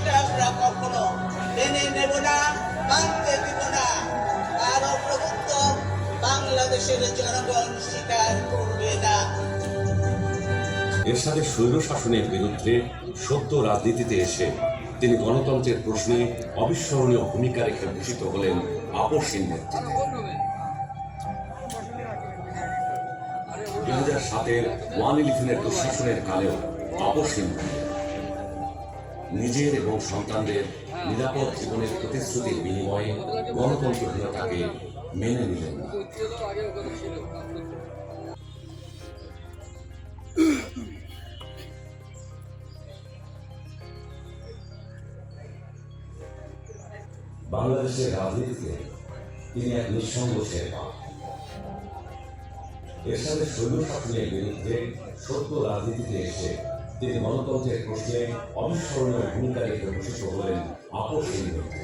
এটা আমরা কখনো মেনে নেব না, মানতে দিব না। কারো প্রভুত্ব বাংলাদেশের জনগণ স্বীকার করবে না। এরশাদের স্বৈর শাসনের বিরুদ্ধে সত্য রাজনীতিতে এসে তিনি গণতন্ত্রের প্রশ্নে অবিস্মরণীয় ভূমিকা রেখে ভূষিত হলেন আপসহীন নেতৃত্বে। 2007-এর 111-এর দুঃশাসনের কালেও আপসহীন নিজের এবং সন্তানদের নিরাপদ জীবনের প্রতিশ্রুতির বিনিময়ে গণতন্ত্রহীনতাকে মেনে নিলেন না। বাংলাদেশের রাজনীতিতে তিনি এক নিঃসঙ্গ শেরপা। এরশাদের স্বৈর শাসনের বিরুদ্ধে সত্য রাজনীতিতে এসে তিনি গণতন্ত্রের প্রশ্নে অবিস্মরণীয় ভূমিকা রেখে ভূষিত হলেন আপসহীন নেতৃত্বে।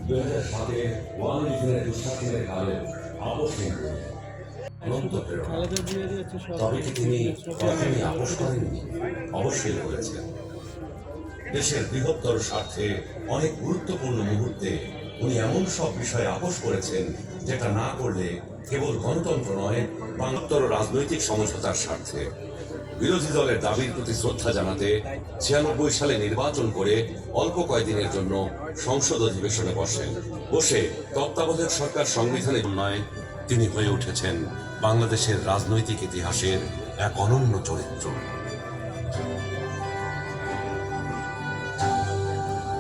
2007-এর 111-এর দুঃশাসনের কালে আপসহীন অনন্ত প্রেরণা। তবে কি তিনি কখনই আপোষ করেননি? অবশ্যই করেছেন। দেশের বৃহত্তর স্বার্থে অনেক গুরুত্বপূর্ণ মুহূর্তে উনি এমন সব বিষয়ে আপোষ করেছেন যেটা না করলে কেবল গণতন্ত্র নয়, বৃহত্তর রাজনৈতিক সমঝোতার স্বার্থে বিরোধী দলের দাবির প্রতি শ্রদ্ধা জানাতে 96 সালে নির্বাচন করে অল্প কয়েকদিনের জন্য সংসদ অধিবেশনে বসে তত্ত্বাবধায়ক সরকার সংবিধানের উন্নয়নে তিনি হয়ে উঠেছেন বাংলাদেশের রাজনৈতিক ইতিহাসের এক অনন্য চরিত্র।